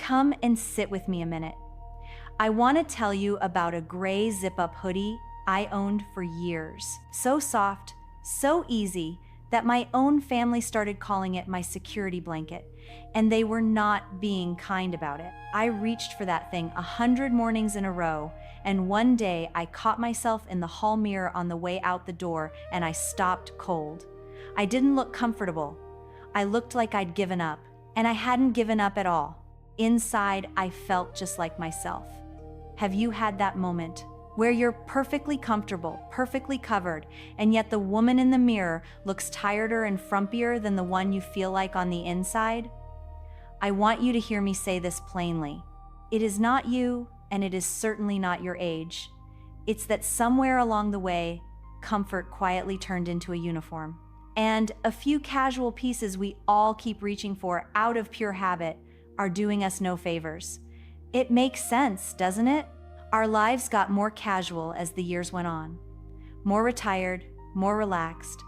come and sit with me a minute. I want to tell you about a gray zip-up hoodie I owned for years. So soft, so easy, that my own family started calling it my security blanket, and they were not being kind about it. I reached for that thing 100 mornings in a row, and one day I caught myself in the hall mirror on the way out the door, and I stopped cold. I didn't look comfortable. I looked like I'd given up, and I hadn't given up at all. Inside, I felt just like myself. Have you had that moment where you're perfectly comfortable, perfectly covered, and yet the woman in the mirror looks tireder and frumpier than the one you feel like on the inside? I want you to hear me say this plainly. It is not you, and it is certainly not your age. It's that somewhere along the way, comfort quietly turned into a uniform. And a few casual pieces we all keep reaching for out of pure habit are doing us no favors. It makes sense, doesn't it? Our lives got more casual as the years went on. More retired, more relaxed,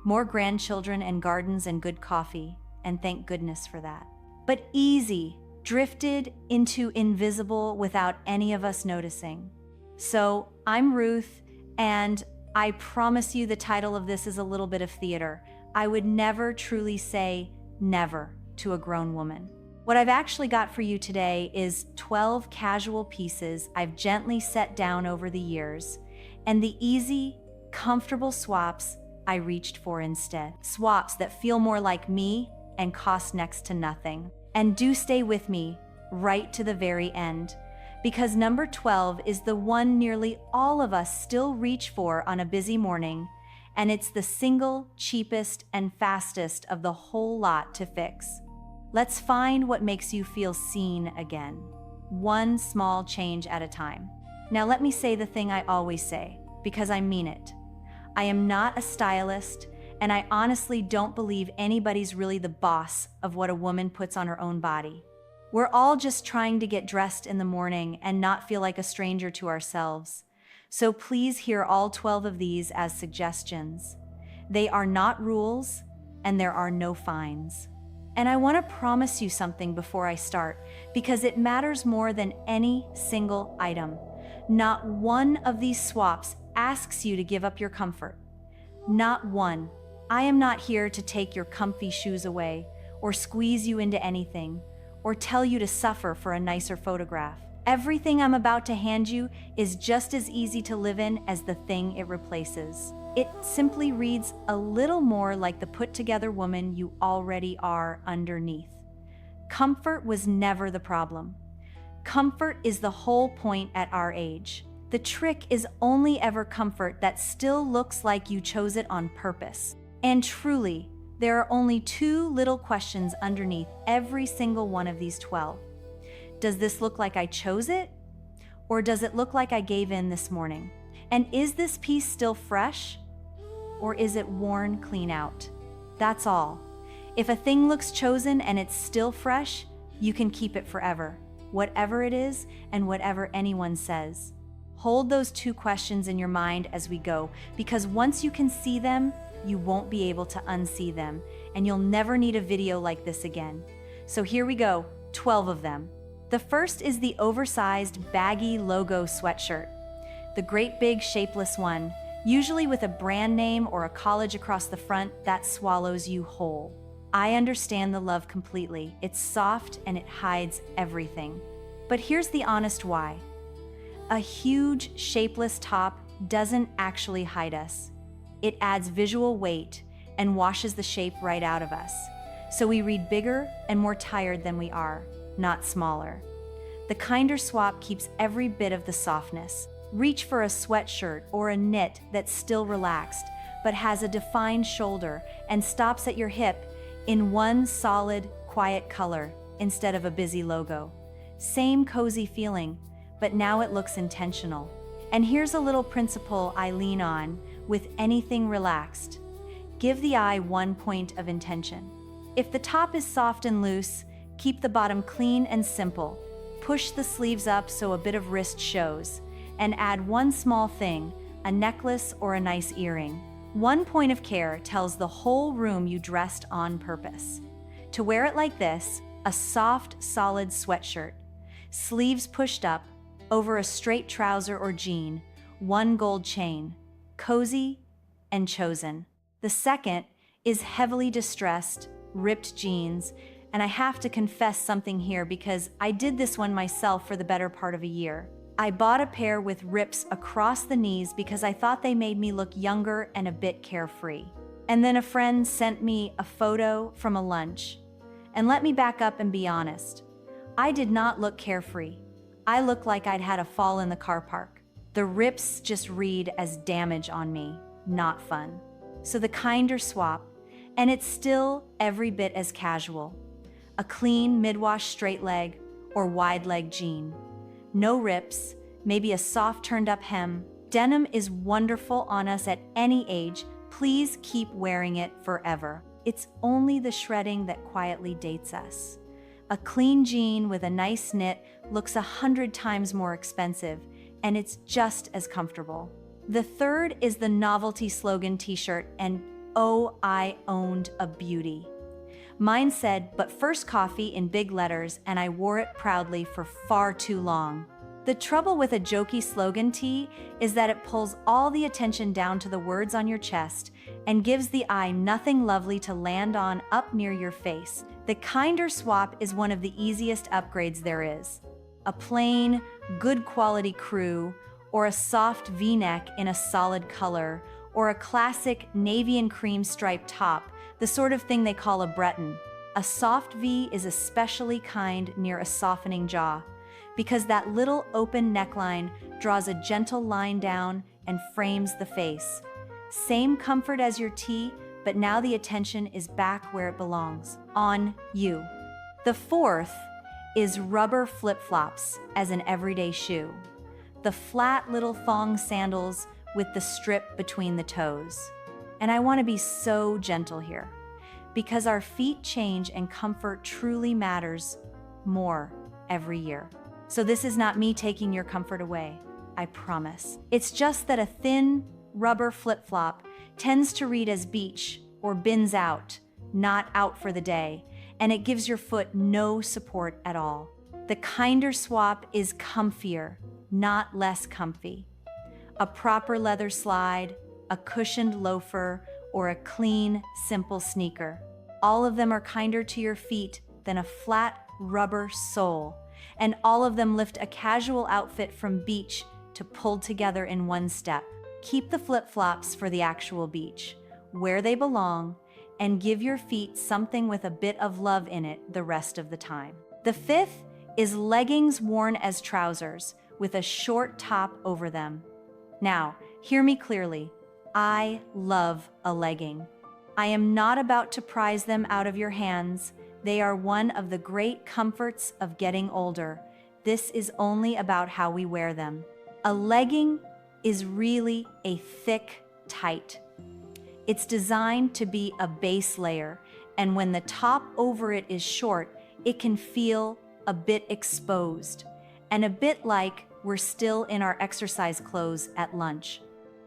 more grandchildren and gardens and good coffee, and thank goodness for that. But easy, drifted into invisible without any of us noticing. So, I'm Ruth, and I promise you the title of this is a little bit of theater. I would never truly say never to a grown woman. What I've actually got for you today is 12 casual pieces I've gently set down over the years, and the easy, comfortable swaps I reached for instead. Swaps that feel more like me and cost next to nothing. And do stay with me right to the very end, because number 12 is the one nearly all of us still reach for on a busy morning, and it's the single cheapest and fastest of the whole lot to fix. Let's find what makes you feel seen again, one small change at a time. Now let me say the thing I always say, because I mean it. I am not a stylist, and I honestly don't believe anybody's really the boss of what a woman puts on her own body. We're all just trying to get dressed in the morning and not feel like a stranger to ourselves. So please hear all 12 of these as suggestions. They are not rules, and there are no fines. And I want to promise you something before I start, because it matters more than any single item. Not one of these swaps asks you to give up your comfort. Not one. I am not here to take your comfy shoes away, or squeeze you into anything, or tell you to suffer for a nicer photograph. Everything I'm about to hand you is just as easy to live in as the thing it replaces. It simply reads a little more like the put-together woman you already are underneath. Comfort was never the problem. Comfort is the whole point at our age. The trick is only ever comfort that still looks like you chose it on purpose. And truly, there are only two little questions underneath every single one of these 12. Does this look like I chose it? Or does it look like I gave in this morning? And is this piece still fresh? Or is it worn clean out? That's all. If a thing looks chosen and it's still fresh, you can keep it forever, whatever it is and whatever anyone says. Hold those two questions in your mind as we go, because once you can see them, you won't be able to unsee them, and you'll never need a video like this again. So here we go, 12 of them. The first is the oversized baggy logo sweatshirt, the great big shapeless one, usually with a brand name or a college across the front that swallows you whole. I understand the love completely. It's soft and it hides everything. But here's the honest why. A huge, shapeless top doesn't actually hide us. It adds visual weight and washes the shape right out of us. So we read bigger and more tired than we are, not smaller. The kinder swap keeps every bit of the softness. Reach for a sweatshirt or a knit that's still relaxed, but has a defined shoulder and stops at your hip in one solid, quiet color instead of a busy logo. Same cozy feeling, but now it looks intentional. And here's a little principle I lean on with anything relaxed. Give the eye one point of intention. If the top is soft and loose, keep the bottom clean and simple. Push the sleeves up so a bit of wrist shows, and add one small thing, a necklace or a nice earring. One point of care tells the whole room you dressed on purpose. To wear it like this, a soft, solid sweatshirt, sleeves pushed up, over a straight trouser or jean, one gold chain, cozy and chosen. The second is heavily distressed, ripped jeans, and I have to confess something here because I did this one myself for the better part of a year. I bought a pair with rips across the knees because I thought they made me look younger and a bit carefree. And then a friend sent me a photo from a lunch. And let me back up and be honest. I did not look carefree. I looked like I'd had a fall in the car park. The rips just read as damage on me, not fun. So the kinder swap, and it's still every bit as casual. A clean mid-wash straight leg or wide leg jean. No rips, maybe a soft turned up hem. Denim is wonderful on us at any age. Please keep wearing it forever. It's only the shredding that quietly dates us. A clean jean with a nice knit looks 100 times more expensive, and it's just as comfortable. The third is the novelty slogan t-shirt, and oh, I owned a beauty. Mine said, "But first coffee" in big letters, and I wore it proudly for far too long. The trouble with a jokey slogan tee is that it pulls all the attention down to the words on your chest and gives the eye nothing lovely to land on up near your face. The kinder swap is one of the easiest upgrades there is. A plain, good quality crew, or a soft V-neck in a solid color, or a classic navy and cream striped top, the sort of thing they call a Breton. A soft V is especially kind near a softening jaw, because that little open neckline draws a gentle line down and frames the face. Same comfort as your tee, but now the attention is back where it belongs, on you. The fourth is rubber flip-flops as an everyday shoe. The flat little thong sandals with the strip between the toes. And I want to be so gentle here, because our feet change and comfort truly matters more every year. So this is not me taking your comfort away, I promise. It's just that a thin rubber flip-flop tends to read as beach or bins out, not out for the day, and it gives your foot no support at all. The kinder swap is comfier, not less comfy. A proper leather slide, a cushioned loafer, or a clean, simple sneaker. All of them are kinder to your feet than a flat rubber sole, and all of them lift a casual outfit from beach to pulled together in one step. Keep the flip-flops for the actual beach, where they belong, and give your feet something with a bit of love in it the rest of the time. The fifth is leggings worn as trousers with a short top over them. Now, hear me clearly. I love a legging. I am not about to prize them out of your hands. They are one of the great comforts of getting older. This is only about how we wear them. A legging is really a thick, tight. It's designed to be a base layer, and when the top over it is short, it can feel a bit exposed, and a bit like we're still in our exercise clothes at lunch.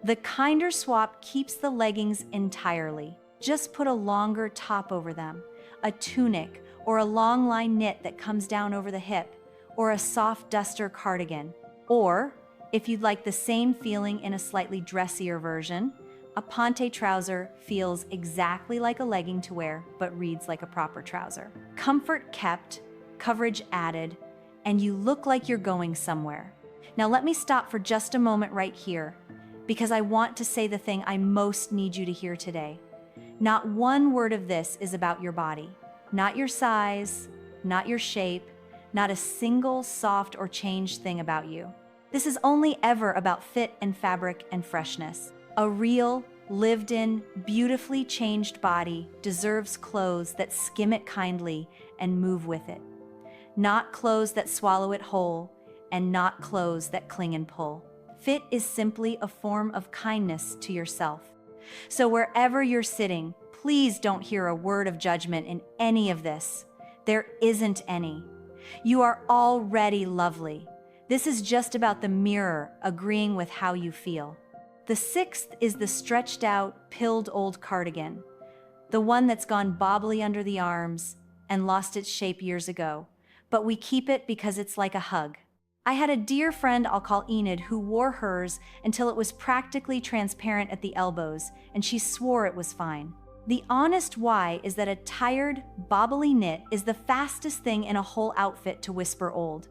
The kinder swap keeps the leggings entirely. Just put a longer top over them, a tunic, or a long line knit that comes down over the hip, or a soft duster cardigan. Or, if you'd like the same feeling in a slightly dressier version, a ponte trouser feels exactly like a legging to wear, but reads like a proper trouser. Comfort kept, coverage added, and you look like you're going somewhere. Now let me stop for just a moment right here, because I want to say the thing I most need you to hear today. Not one word of this is about your body, not your size, not your shape, not a single soft or changed thing about you. This is only ever about fit and fabric and freshness. A real, lived-in, beautifully changed body deserves clothes that skim it kindly and move with it. Not clothes that swallow it whole, and not clothes that cling and pull. Fit is simply a form of kindness to yourself. So wherever you're sitting, please don't hear a word of judgment in any of this. There isn't any. You are already lovely. This is just about the mirror agreeing with how you feel. The sixth is the stretched out, pilled old cardigan. The one that's gone bobbly under the arms, and lost its shape years ago, but we keep it because it's like a hug. I had a dear friend I'll call Enid who wore hers until it was practically transparent at the elbows, and she swore it was fine. The honest why is that a tired, bobbly knit is the fastest thing in a whole outfit to whisper old,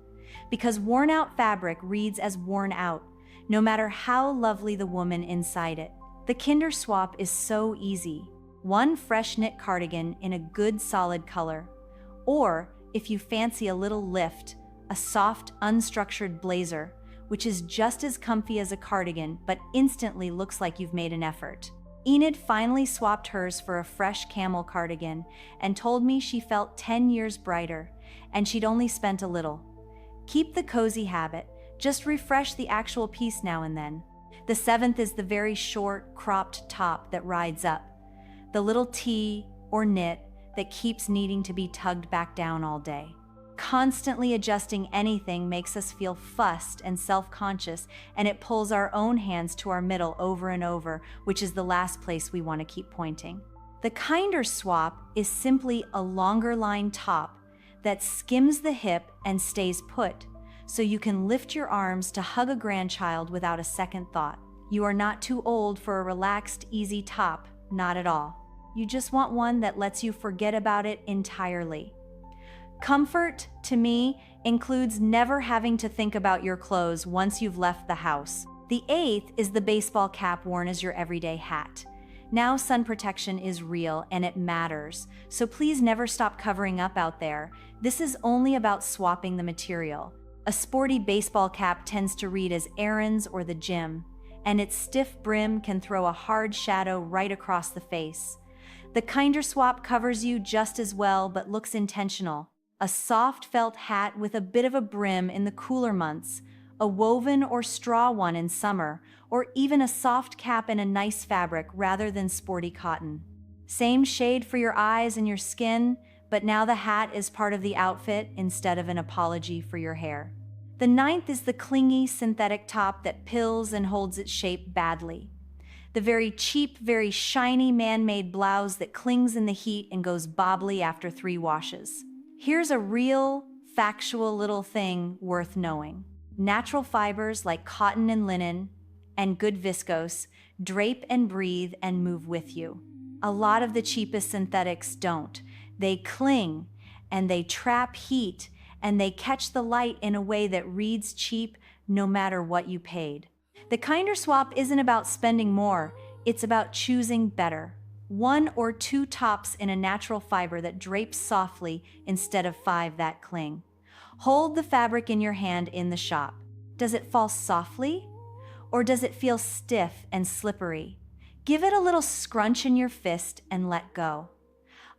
because worn-out fabric reads as worn out, no matter how lovely the woman inside it. The Kinder swap is so easy. One fresh knit cardigan in a good solid color, or, if you fancy a little lift, a soft, unstructured blazer, which is just as comfy as a cardigan but instantly looks like you've made an effort. Enid finally swapped hers for a fresh camel cardigan and told me she felt 10 years brighter, and she'd only spent a little. Keep the cozy habit, just refresh the actual piece now and then. The 7th is the very short, cropped top that rides up, the little tee or knit that keeps needing to be tugged back down all day. Constantly adjusting anything makes us feel fussed and self-conscious, and it pulls our own hands to our middle over and over, which is the last place we want to keep pointing. The Kinder swap is simply a longer line top that skims the hip and stays put, so you can lift your arms to hug a grandchild without a second thought. You are not too old for a relaxed, easy top, not at all. You just want one that lets you forget about it entirely. Comfort, to me, includes never having to think about your clothes once you've left the house. The 8th is the baseball cap worn as your everyday hat. Now sun protection is real and it matters, so please never stop covering up out there. This is only about swapping the material. A sporty baseball cap tends to read as errands or the gym, and its stiff brim can throw a hard shadow right across the face. The Kinder swap covers you just as well but looks intentional. A soft felt hat with a bit of a brim in the cooler months, a woven or straw one in summer, or even a soft cap in a nice fabric rather than sporty cotton. Same shade for your eyes and your skin, but now the hat is part of the outfit instead of an apology for your hair. The 9th is the clingy synthetic top that pills and holds its shape badly. The very cheap, very shiny man-made blouse that clings in the heat and goes bobbly after 3 washes. Here's a real, factual little thing worth knowing. Natural fibers like cotton and linen, and good viscose, drape and breathe and move with you. A lot of the cheapest synthetics don't. They cling, and they trap heat, and they catch the light in a way that reads cheap no matter what you paid. The Kinder swap isn't about spending more, it's about choosing better. 1 or 2 tops in a natural fiber that drapes softly instead of 5 that cling. Hold the fabric in your hand in the shop. Does it fall softly? Or does it feel stiff and slippery? Give it a little scrunch in your fist and let go.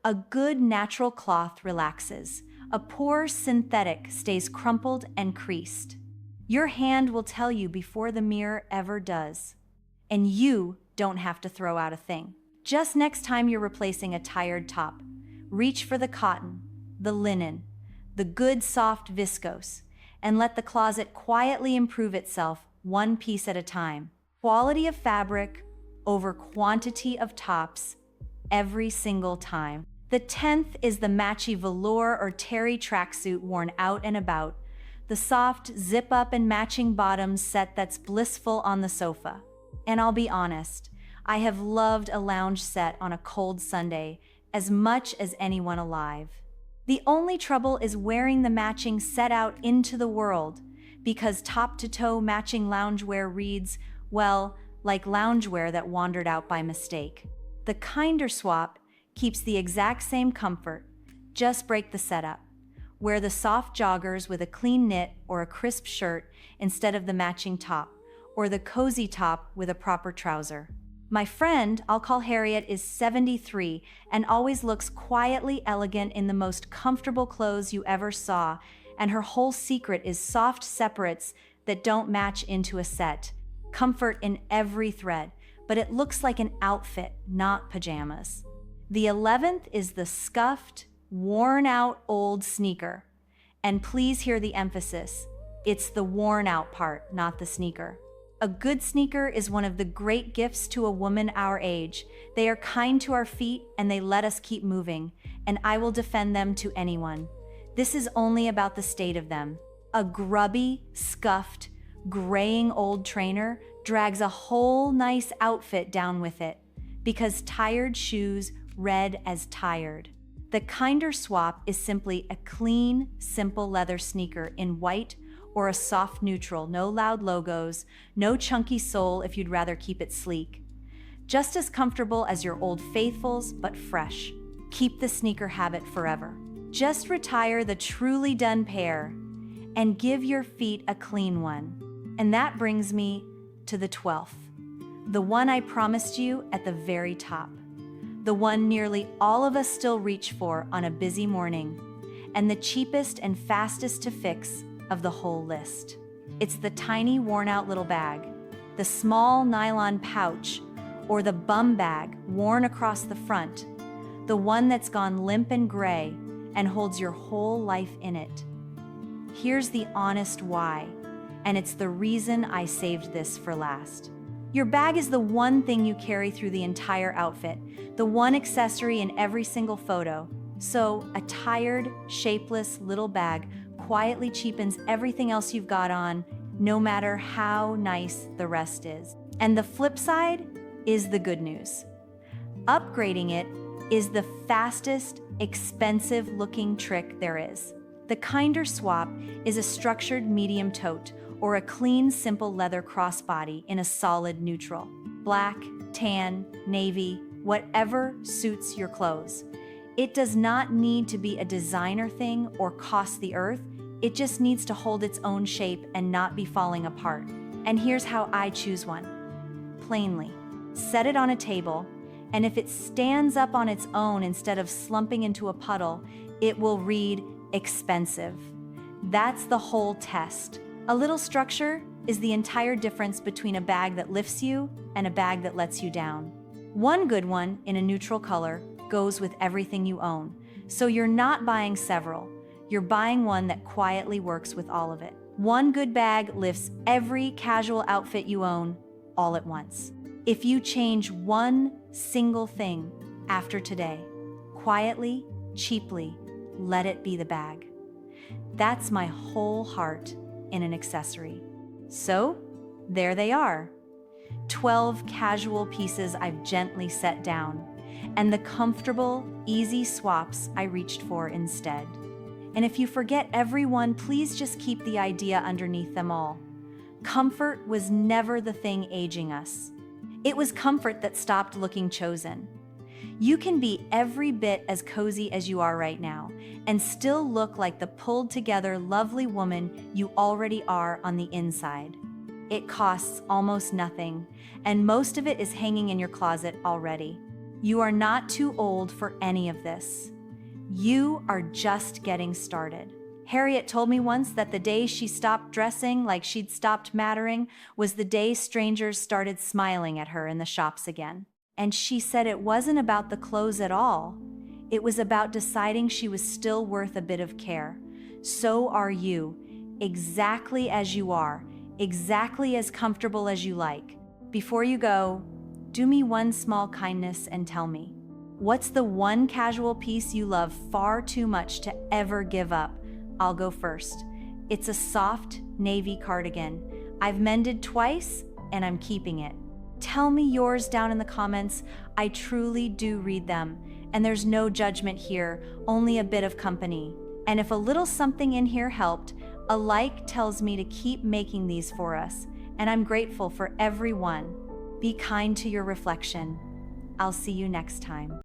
A good natural cloth relaxes. A poor synthetic stays crumpled and creased. Your hand will tell you before the mirror ever does. And you don't have to throw out a thing. Just next time you're replacing a tired top, reach for the cotton, the linen, the good soft viscose, and let the closet quietly improve itself one piece at a time. Quality of fabric over quantity of tops every single time. The 10th is the matchy velour or terry tracksuit worn out and about, the soft zip-up and matching bottoms set that's blissful on the sofa. And I'll be honest, I have loved a lounge set on a cold Sunday as much as anyone alive. The only trouble is wearing the matching set out into the world, because top-to-toe matching loungewear reads, well, like loungewear that wandered out by mistake. The Kinder swap keeps the exact same comfort, just break the setup. Wear the soft joggers with a clean knit or a crisp shirt instead of the matching top, or the cozy top with a proper trouser. My friend, I'll call Harriet, is 73 and always looks quietly elegant in the most comfortable clothes you ever saw, and her whole secret is soft separates that don't match into a set. Comfort in every thread, but it looks like an outfit, not pajamas. The 11th is the scuffed, worn-out old sneaker. And please hear the emphasis. It's the worn-out part, not the sneaker. A good sneaker is one of the great gifts to a woman our age. They are kind to our feet and they let us keep moving. and I will defend them to anyone. This is only about the state of them. A grubby, scuffed, graying old trainer drags a whole nice outfit down with it because tired shoes read as tired. The kinder swap is simply a clean, simple leather sneaker in white or a soft neutral, no loud logos, no chunky sole if you'd rather keep it sleek. Just as comfortable as your old faithfuls, but fresh. Keep the sneaker habit forever. Just retire the truly done pair and give your feet a clean one. And that brings me to the 12th, the one I promised you at the very top, the one nearly all of us still reach for on a busy morning, and the cheapest and fastest to fix of the whole list. It's the tiny worn-out little bag, the small nylon pouch, or the bum bag worn across the front, the one that's gone limp and gray and holds your whole life in it. Here's the honest why, and it's the reason I saved this for last. Your bag is the one thing you carry through the entire outfit, the one accessory in every single photo. So a tired, shapeless little bag quietly cheapens everything else you've got on, no matter how nice the rest is. And the flip side is the good news. Upgrading it is the fastest, expensive-looking trick there is. The kinder swap is a structured medium tote or a clean, simple leather crossbody in a solid neutral. Black, tan, navy, whatever suits your clothes. It does not need to be a designer thing or cost the earth. It just needs to hold its own shape and not be falling apart. And here's how I choose one. Plainly, set it on a table, and if it stands up on its own instead of slumping into a puddle, it will read expensive. That's the whole test. A little structure is the entire difference between a bag that lifts you and a bag that lets you down. One good one in a neutral color goes with everything you own. So you're not buying several. You're buying one that quietly works with all of it. One good bag lifts every casual outfit you own all at once. If you change one single thing after today, quietly, cheaply, let it be the bag. That's my whole heart in an accessory. So, there they are. 12 casual pieces I've gently set down, and the comfortable, easy swaps I reached for instead. And if you forget every one, please just keep the idea underneath them all. Comfort was never the thing aging us. It was comfort that stopped looking chosen. You can be every bit as cozy as you are right now and still look like the pulled-together, lovely woman you already are on the inside. It costs almost nothing, and most of it is hanging in your closet already. You are not too old for any of this. You are just getting started. Harriet told me once that the day she stopped dressing like she'd stopped mattering was the day strangers started smiling at her in the shops again. And she said it wasn't about the clothes at all. It was about deciding she was still worth a bit of care. So are you, exactly as you are, exactly as comfortable as you like. Before you go, do me one small kindness and tell me, what's the one casual piece you love far too much to ever give up? I'll go first. It's a soft navy cardigan. I've mended twice and I'm keeping it. Tell me yours down in the comments. I truly do read them, and there's no judgment here, only a bit of company. And if a little something in here helped, a like tells me to keep making these for us, and I'm grateful for every one. Be kind to your reflection. I'll see you next time.